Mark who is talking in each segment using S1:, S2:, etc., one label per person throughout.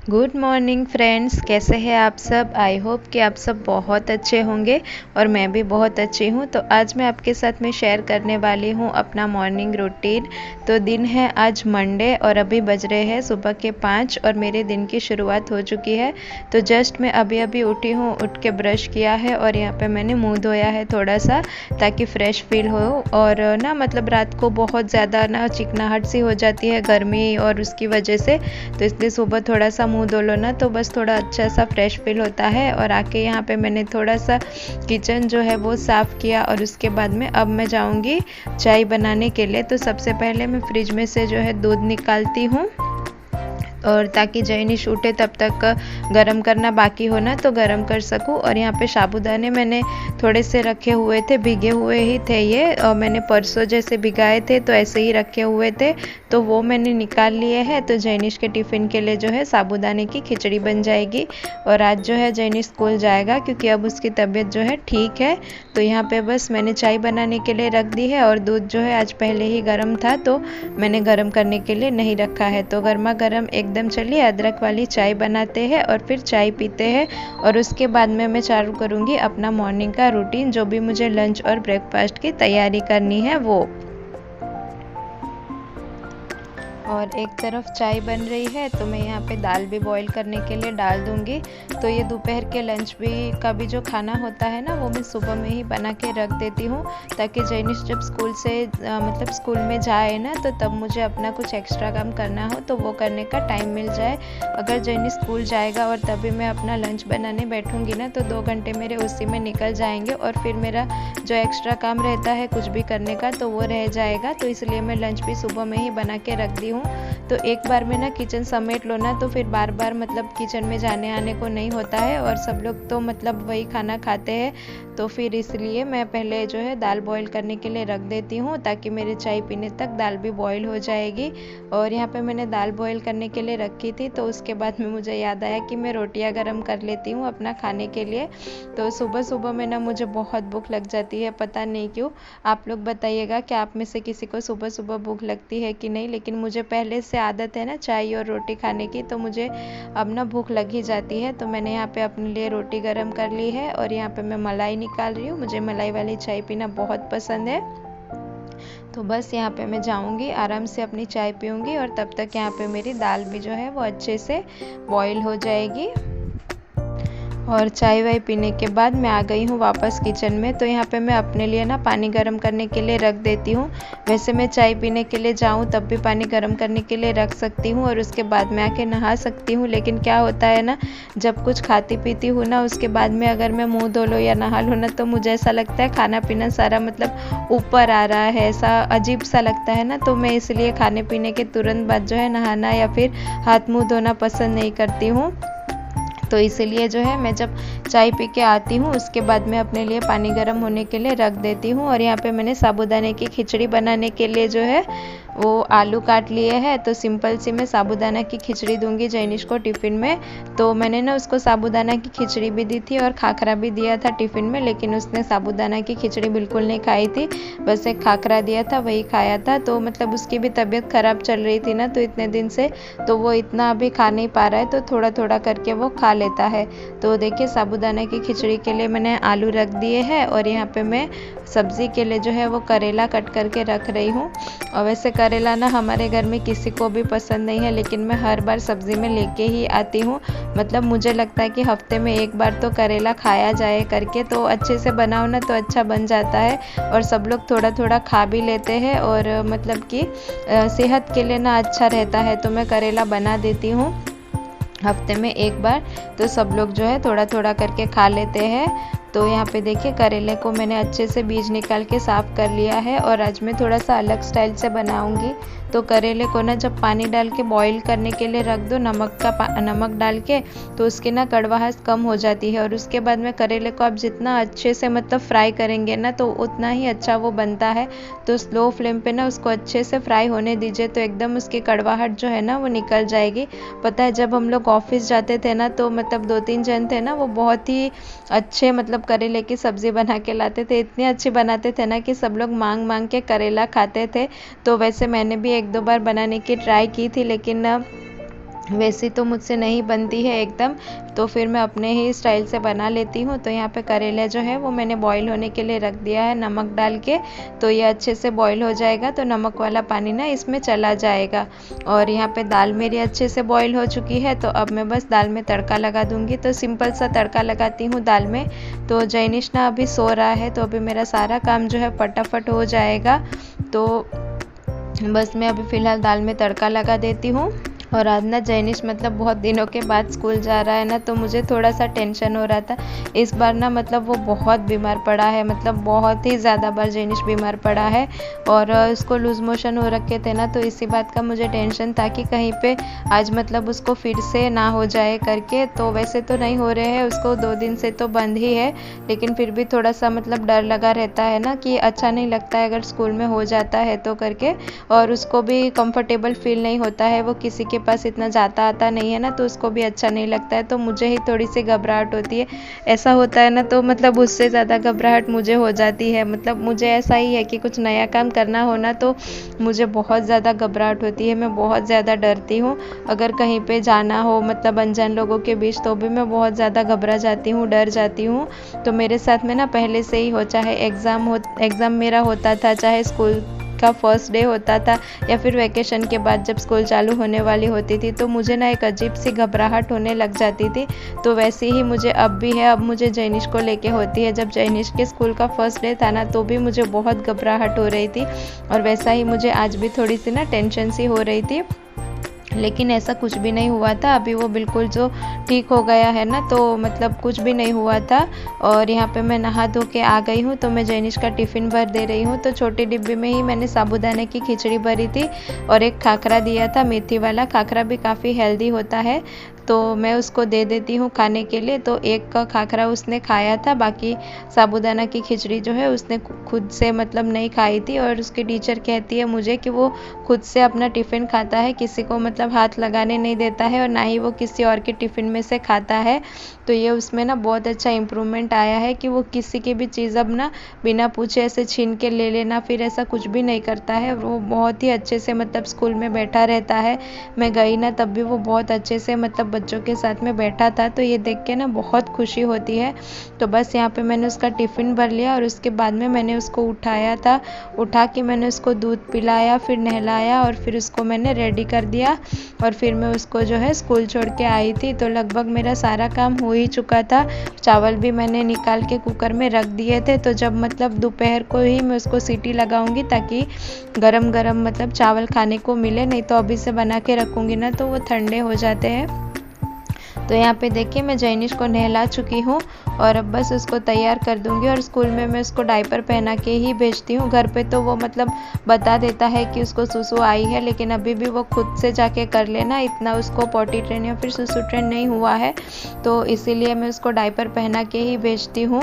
S1: Good morning friends, कैसे हैं आप सब। आई होप कि आप सब बहुत अच्छे होंगे और मैं भी बहुत अच्छी हूँ। तो आज मैं आपके साथ में शेयर करने वाली हूँ अपना मॉर्निंग रूटीन। तो दिन है आज मंडे और अभी बज रहे हैं सुबह के 5 और मेरे दिन की शुरुआत हो चुकी है। तो जस्ट मैं अभी अभी उठी हूँ, उठ के ब्रश किया है और यहाँ पे मैंने मुँह धोया है थोड़ा सा, ताकि फ्रेश फील हो। और ना मतलब रात को बहुत ज़्यादा ना चिकनाहट सी हो जाती है गर्मी और उसकी वजह से, तो इसलिए सुबह थोड़ा सा मुंह धो लो ना तो बस थोड़ा अच्छा सा फ्रेश फील होता है। और आके यहाँ पे मैंने थोड़ा सा किचन जो है वो साफ़ किया और उसके बाद में अब मैं जाऊँगी चाय बनाने के लिए। तो सबसे पहले मैं फ्रिज में से जो है दूध निकालती हूँ, और ताकि जैनिश उठे तब तक गरम करना बाकी हो ना तो गरम कर सकूं। और यहाँ पे साबूदाने मैंने थोड़े से रखे हुए थे, भिगे हुए ही थे ये, और मैंने परसों जैसे भिगाए थे तो ऐसे ही रखे हुए थे, तो वो मैंने निकाल लिए हैं। तो जैनिश के टिफ़िन के लिए जो है साबूदाने की खिचड़ी बन जाएगी। और आज जो है जैनिश स्कूल जाएगा क्योंकि अब उसकी तबीयत जो है ठीक है। तो यहाँ पे बस मैंने चाय बनाने के लिए रख दी है और दूध जो है आज पहले ही गर्म था तो मैंने गर्म करने के लिए नहीं रखा है। तो गर्मा गर्म एकदम चलिए अदरक वाली चाय बनाते हैं और फिर चाय पीते हैं। और उसके बाद में मैं चालू करूँगी अपना मॉर्निंग का रूटीन, जो भी मुझे लंच और ब्रेकफास्ट की तैयारी करनी है वो। और एक तरफ चाय बन रही है तो मैं यहाँ पे दाल भी बॉईल करने के लिए डाल दूँगी। तो ये दोपहर के लंच का भी जो खाना होता है ना वो मैं सुबह में ही बना के रख देती हूँ, ताकि जैनिश जब स्कूल से मतलब स्कूल में जाए ना तो तब मुझे अपना कुछ एक्स्ट्रा काम करना हो तो वो करने का टाइम मिल जाए। अगर जैनिश स्कूल जाएगा और तभी मैं अपना लंच बनाने बैठूँगी ना तो 2 घंटे मेरे उसी में निकल जाएंगे और फिर मेरा जो एक्स्ट्रा काम रहता है कुछ भी करने का तो वो रह जाएगा। तो इसलिए मैं लंच भी सुबह में ही बना के रख दी हूँ। तो एक बार में ना किचन समेट लो ना तो फिर बार बार मतलब किचन में जाने आने को नहीं होता है, और सब लोग तो मतलब वही खाना खाते हैं। तो फिर इसलिए मैं पहले जो है दाल बॉईल करने के लिए रख देती हूँ, ताकि मेरे चाय पीने तक दाल भी बॉईल हो जाएगी। और यहाँ पे मैंने दाल बॉईल करने के लिए रखी थी, तो उसके बाद में मुझे याद आया कि मैं रोटियाँ गर्म कर लेती हूँ अपना खाने के लिए। तो सुबह सुबह में ना मुझे बहुत भूख लग जाती है, पता नहीं क्यों। आप लोग बताइएगा कि आप में से किसी को सुबह सुबह भूख लगती है कि नहीं, लेकिन मुझे पहले से आदत है ना चाय और रोटी खाने की, तो मुझे अब ना भूख लग ही जाती है। तो मैंने यहाँ पे अपने लिए रोटी गरम कर ली है और यहाँ पे मैं मलाई निकाल रही हूँ। मुझे मलाई वाली चाय पीना बहुत पसंद है। तो बस यहाँ पे मैं जाऊँगी, आराम से अपनी चाय पीऊँगी और तब तक यहाँ पे मेरी दाल भी जो है वो अच्छे से बॉईल हो जाएगी। और चाय वाय पीने के बाद मैं आ गई हूँ वापस किचन में। तो यहाँ पे मैं अपने लिए ना पानी गर्म करने के लिए रख देती हूँ। वैसे मैं चाय पीने के लिए जाऊँ तब भी पानी गर्म करने के लिए रख सकती हूँ और उसके बाद मैं आके नहा सकती हूँ। लेकिन क्या होता है ना, जब कुछ खाती पीती हूँ ना उसके बाद में अगर मैं मुँह धो लो या नहा लो ना तो मुझे ऐसा लगता है खाना पीना सारा मतलब ऊपर आ रहा है, ऐसा अजीब सा लगता है ना। तो मैं इसलिए खाने पीने के तुरंत बाद जो है नहाना या फिर हाथ मुँह धोना पसंद नहीं करती हूँ। तो इसीलिए जो है मैं जब चाय पी के आती हूँ उसके बाद मैं अपने लिए पानी गर्म होने के लिए रख देती हूँ। और यहाँ पे मैंने साबूदाने की खिचड़ी बनाने के लिए जो है वो आलू काट लिए हैं। तो सिंपल सी मैं साबूदाना की खिचड़ी दूंगी जैनिश को टिफ़िन में। तो मैंने ना उसको साबूदाना की खिचड़ी भी दी थी और खाखरा भी दिया था टिफ़िन में, लेकिन उसने साबूदाना की खिचड़ी बिल्कुल नहीं खाई थी, बस एक खाखरा दिया था वही खाया था। तो मतलब उसकी भी तबीयत ख़राब चल रही थी ना तो इतने दिन से, तो वो इतना अभी खा नहीं पा रहा है, तो थोड़ा थोड़ा करके वो खा लेता है। तो देखिए साबूदाना की खिचड़ी के लिए मैंने आलू रख दिए हैं और यहाँ पे मैं सब्ज़ी के लिए जो है वो करेला कट करके रख रही हूँ। और वैसे करेला ना हमारे घर में किसी को भी पसंद नहीं है, लेकिन मैं हर बार सब्ज़ी में लेके ही आती हूँ। मतलब मुझे लगता है कि हफ्ते में एक बार तो करेला खाया जाए करके, तो अच्छे से बनाओ ना तो अच्छा बन जाता है और सब लोग थोड़ा थोड़ा खा भी लेते हैं और मतलब कि सेहत के लिए ना अच्छा रहता है। तो मैं करेला बना देती हूँ हफ्ते में एक बार, तो सब लोग जो है थोड़ा थोड़ा करके खा लेते हैं। तो यहाँ पे देखिए करेले को मैंने अच्छे से बीज निकाल के साफ़ कर लिया है और आज मैं थोड़ा सा अलग स्टाइल से बनाऊंगी। तो करेले को ना जब पानी डाल के बॉईल करने के लिए रख दो नमक डाल के, तो उसकी ना कड़वाहट कम हो जाती है। और उसके बाद में करेले को आप जितना अच्छे से मतलब फ्राई करेंगे ना तो उतना ही अच्छा वो बनता है। तो स्लो फ्लेम पे ना उसको अच्छे से फ्राई होने दीजिए, तो एकदम उसकी कड़वाहट जो है ना वो निकल जाएगी। पता है जब हम लोग ऑफिस जाते थे ना तो मतलब 2-3 जन थे ना, वो बहुत ही अच्छे मतलब करेले की सब्ज़ी बना के लाते थे, इतनी अच्छी बनाते थे ना कि सब लोग मांग मांग के करेला खाते थे। तो वैसे मैंने भी 1-2 बार बनाने की ट्राई की थी, लेकिन वैसी तो मुझसे नहीं बनती है एकदम, तो फिर मैं अपने ही स्टाइल से बना लेती हूँ। तो यहाँ पे करेला जो है वो मैंने बॉईल होने के लिए रख दिया है नमक डाल के। तो ये अच्छे से बॉईल हो जाएगा तो नमक वाला पानी ना इसमें चला जाएगा। और यहाँ पे दाल मेरी अच्छे से बॉईल हो चुकी है, तो अब मैं बस दाल में तड़का लगा दूँगी। तो सिंपल सा तड़का लगाती हूँ दाल में। तो जैनिश ना अभी सो रहा है, तो अभी मेरा सारा काम जो है फटाफट हो जाएगा। तो बस मैं अभी फ़िलहाल दाल में तड़का लगा देती हूँ। और आज ना जैनिश मतलब बहुत दिनों के बाद स्कूल जा रहा है ना, तो मुझे थोड़ा सा टेंशन हो रहा था। इस बार ना मतलब वो बहुत बीमार पड़ा है, मतलब बहुत ही ज़्यादा बार जैनिश बीमार पड़ा है। और उसको लूज़ मोशन हो रखे थे ना, तो इसी बात का मुझे टेंशन था कि कहीं पे आज मतलब उसको फिर से ना हो जाए करके। तो वैसे तो नहीं हो रहे हैं, उसको 2 दिन से तो बंद ही है, लेकिन फिर भी थोड़ा सा मतलब डर लगा रहता है ना कि अच्छा नहीं लगता है अगर स्कूल में हो जाता है तो करके। और उसको भी कंफर्टेबल फील नहीं होता है, वो किसी के पास इतना जाता आता नहीं है ना, तो उसको भी अच्छा नहीं लगता है। तो मुझे ही थोड़ी सी घबराहट होती है। ऐसा होता है ना, तो मतलब उससे ज़्यादा घबराहट मुझे हो जाती है। मतलब मुझे ऐसा ही है कि कुछ नया काम करना हो ना, तो मुझे बहुत ज़्यादा घबराहट होती है, मैं बहुत ज़्यादा डरती हूँ। अगर कहीं पे जाना हो मतलब अनजान लोगों के बीच, तो भी मैं बहुत ज़्यादा घबरा जाती हूँ, डर जाती हूँ। तो मेरे साथ में ना पहले से ही हो, चाहे एग्ज़ाम मेरा होता था, चाहे स्कूल का फर्स्ट डे होता था, या फिर वैकेशन के बाद जब स्कूल चालू होने वाली होती थी, तो मुझे ना एक अजीब सी घबराहट होने लग जाती थी। तो वैसे ही मुझे अब भी है, अब मुझे जैनिश को लेके होती है। जब जैनिश के स्कूल का फर्स्ट डे था ना, तो भी मुझे बहुत घबराहट हो रही थी, और वैसा ही मुझे आज भी थोड़ी सी ना टेंशन सी हो रही थी। लेकिन ऐसा कुछ भी नहीं हुआ था, अभी वो बिल्कुल जो ठीक हो गया है ना, तो मतलब कुछ भी नहीं हुआ था। और यहाँ पे मैं नहा धो के आ गई हूँ, तो मैं जैनिश का टिफ़िन भर दे रही हूँ। तो छोटी डिब्बी में ही मैंने साबूदाने की खिचड़ी भरी थी, और एक खाखरा दिया था, मेथी वाला खाखरा भी काफ़ी हेल्दी होता है, तो मैं उसको दे देती हूँ खाने के लिए। तो एक का खाखरा उसने खाया था, बाकी साबूदाना की खिचड़ी जो है उसने खुद से मतलब नहीं खाई थी। और उसकी टीचर कहती है मुझे कि वो खुद से अपना टिफ़िन खाता है, किसी को मतलब हाथ लगाने नहीं देता है, और ना ही वो किसी और के टिफ़िन में से खाता है। तो ये उसमें ना बहुत अच्छा इम्प्रूवमेंट आया है कि वो किसी की भी चीज़ अब ना बिना पूछे ऐसे छीन के ले लेना, फिर ऐसा कुछ भी नहीं करता है। वो बहुत ही अच्छे से मतलब स्कूल में बैठा रहता है। मैं गई ना तब भी वो बहुत अच्छे से मतलब बच्चों के साथ में बैठा था, तो ये देख के ना बहुत खुशी होती है। तो बस यहाँ पे मैंने उसका टिफ़िन भर लिया, और उसके बाद में मैंने उसको उठाया था, उठा के मैंने उसको दूध पिलाया, फिर नहलाया, और फिर उसको मैंने रेडी कर दिया। और फिर मैं उसको जो है स्कूल छोड़ के आई थी। तो लगभग मेरा सारा काम हो ही चुका था। चावल भी मैंने निकाल के कुकर में रख दिए थे, तो जब मतलब दोपहर को ही मैं उसको सीटी लगाऊंगी, ताकि गरम गरम मतलब चावल खाने को मिले, नहीं तो अभी से बना के रखूँगी ना तो वो ठंडे हो जाते हैं। तो यहाँ पे देखिए मैं जैनिश को नहला चुकी हूँ, और अब बस उसको तैयार कर दूँगी। और स्कूल में मैं उसको डायपर पहना के ही भेजती हूँ। घर पे तो वो मतलब बता देता है कि उसको सुसु आई है, लेकिन अभी भी वो खुद से जाके कर लेना, इतना उसको पॉटी ट्रेन या फिर सुसु ट्रेन नहीं हुआ है, तो इसीलिए मैं उसको डायपर पहना के ही भेजती हूँ।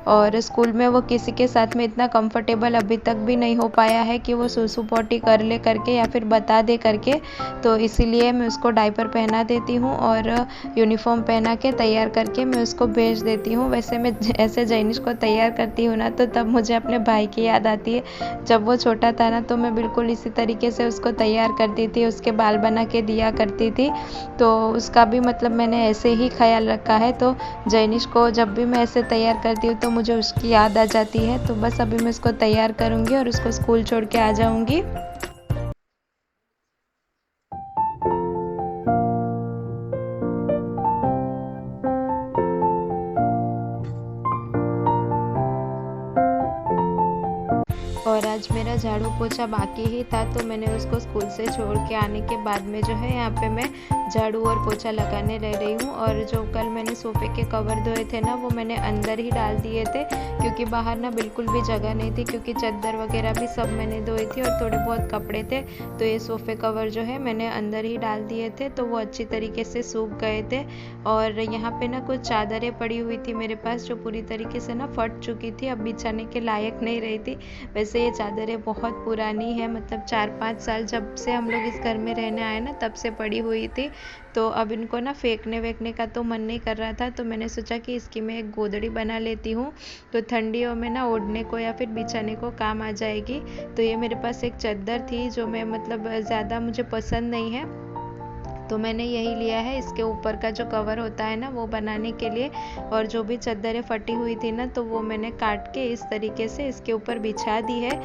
S1: और स्कूल में वो किसी के साथ में इतना कंफर्टेबल अभी तक भी नहीं हो पाया है कि वो सुसु पॉटी कर ले करके या फिर बता दे करके, तो इसीलिए मैं उसको डायपर पहना देती हूँ, और यूनिफॉर्म पहना के तैयार करके मैं उसको भेज देती हूँ। वैसे मैं ऐसे जैनिश को तैयार करती हूँ ना, तो तब मुझे अपने भाई की याद आती है। जब वो छोटा था ना, तो मैं बिल्कुल इसी तरीके से उसको तैयार करती थी, उसके बाल बना के दिया करती थी। तो उसका भी मतलब मैंने ऐसे ही ख्याल रखा है। तो जैनिश को जब भी मैं ऐसे तैयार करती हूँ, तो मुझे उसकी याद आ जाती है। तो बस अभी मैं उसको तैयार करूँगी और उसको स्कूल छोड़ के आ जाऊँगी। और आज मेरा झाड़ू पोछा बाकी ही था, तो मैंने उसको स्कूल से छोड़ के आने के बाद में जो है यहाँ पे मैं झाड़ू और पोछा लगाने रह रही हूँ। और जो कल मैंने सोफ़े के कवर धोए थे ना, वो मैंने अंदर ही डाल दिए थे, क्योंकि बाहर ना बिल्कुल भी जगह नहीं थी, क्योंकि चादर वगैरह भी सब मैंने धोई थी और थोड़े बहुत कपड़े थे। तो ये सोफ़े कवर जो है मैंने अंदर ही डाल दिए थे, तो वो अच्छी तरीके से सूख गए थे। और यहाँ पे ना कुछ चादरें पड़ी हुई थी मेरे पास, जो पूरी तरीके से ना फट चुकी थी, अब बिछाने के लायक नहीं रही थी। वैसे ये चादरें बहुत पुरानी है, मतलब 4-5 साल जब से हम लोग इस घर में रहने आए ना, तब से पड़ी हुई थी। तो अब इनको ना फेंकने वेकने का तो मन नहीं कर रहा था, तो मैंने सोचा कि इसकी मैं एक गोदड़ी बना लेती हूँ, तो ठंडियों में ना ओढ़ने को या फिर बिछाने को काम आ जाएगी। तो ये मेरे पास एक चादर थी, जो मैं मतलब ज़्यादा मुझे पसंद नहीं है, तो मैंने यही लिया है इसके ऊपर का जो कवर होता है ना वो बनाने के लिए। और जो भी चद्दरें फटी हुई थी ना तो वो मैंने काट के इस तरीके से इसके ऊपर बिछा दी है।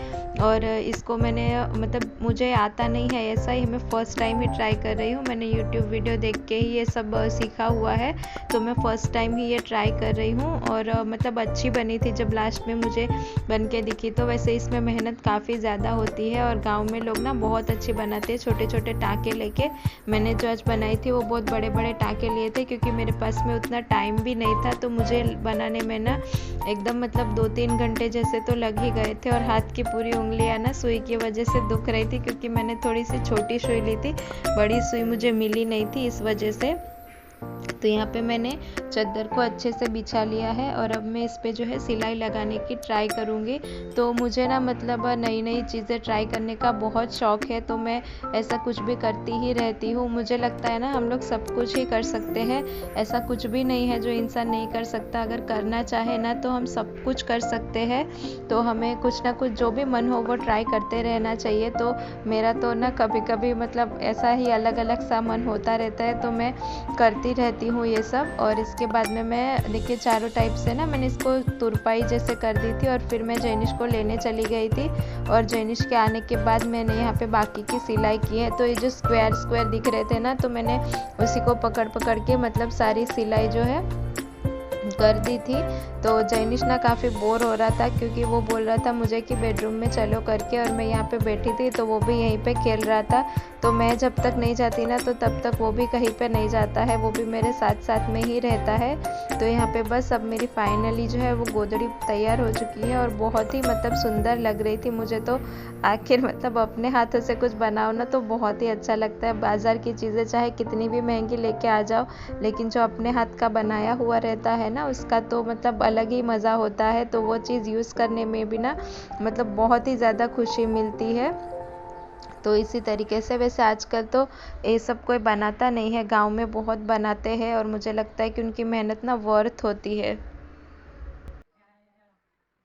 S1: और इसको मैंने मतलब मुझे आता नहीं है ऐसा ही, मैं फ़र्स्ट टाइम ही ट्राई कर रही हूँ। मैंने यूट्यूब वीडियो देख के ही ये सब सीखा हुआ है, तो मैं फ़र्स्ट टाइम ही ये ट्राई कर रही हूँ। और मतलब अच्छी बनी थी जब लास्ट में मुझे बन के दिखी। तो वैसे इसमें मेहनत काफ़ी ज़्यादा होती है और गाँव में लोग ना बहुत अच्छी बनाते हैं छोटे छोटे टाँके लेके। मैंने जो आज बनाई थी वो बहुत बड़े बड़े टाँके लिए थे क्योंकि मेरे पास में उतना टाइम भी नहीं था, तो मुझे बनाने में ना एकदम मतलब 2-3 घंटे जैसे तो लग ही गए थे। और हाथ की पूरी उंगलियां ना सुई की वजह से दुख रही थी क्योंकि मैंने थोड़ी सी छोटी सुई ली थी, बड़ी सुई मुझे मिली नहीं थी इस वजह से। तो यहाँ पे मैंने चद्दर को अच्छे से बिछा लिया है और अब मैं इस पे जो है सिलाई लगाने की ट्राई करूँगी। तो मुझे ना मतलब नई नई चीज़ें ट्राई करने का बहुत शौक़ है, तो मैं ऐसा कुछ भी करती ही रहती हूँ। मुझे लगता है ना हम लोग सब कुछ ही कर सकते हैं, ऐसा कुछ भी नहीं है जो इंसान नहीं कर सकता। अगर करना चाहे ना तो हम सब कुछ कर सकते हैं। तो हमें कुछ ना कुछ जो भी मन हो वो ट्राई करते रहना चाहिए। तो मेरा तो ना कभी कभी मतलब ऐसा ही अलग अलग सा मन होता रहता है, तो मैं करती रहती हूँ ये सब। और इसके बाद में मैं देखिए चारों टाइप से ना मैंने इसको तुरपाई जैसे कर दी थी और फिर मैं जैनिश को लेने चली गई थी। और जैनिश के आने के बाद मैंने यहाँ पे बाकी की सिलाई की है। तो ये जो स्क्वायर स्क्वायर दिख रहे थे ना तो मैंने उसी को पकड़ पकड़ के मतलब सारी सिलाई जो है कर दी थी। तो जैनिश ना काफ़ी बोर हो रहा था क्योंकि वो बोल रहा था मुझे कि बेडरूम में चलो करके, और मैं यहाँ पे बैठी थी तो वो भी यहीं पे खेल रहा था। तो मैं जब तक नहीं जाती ना तो तब तक वो भी कहीं पे नहीं जाता है, वो भी मेरे साथ साथ में ही रहता है। तो यहाँ पे बस अब मेरी फाइनली जो है वो गोदड़ी तैयार हो चुकी है और बहुत ही मतलब सुंदर लग रही थी मुझे तो। आखिर मतलब अपने हाथों से कुछ बनाओ ना तो बहुत ही अच्छा लगता है। बाज़ार की चीज़ें चाहे कितनी भी महंगी लेके आ जाओ, लेकिन जो अपने हाथ का बनाया हुआ रहता है ना उसका तो मतलब अलग ही मज़ा होता है। तो वो चीज़ यूज़ करने में भी ना मतलब बहुत ही ज़्यादा खुशी मिलती है। तो इसी तरीके से वैसे आजकल तो ये सब कोई बनाता नहीं है, गांव में बहुत बनाते हैं और मुझे लगता है कि उनकी मेहनत ना वर्थ होती है।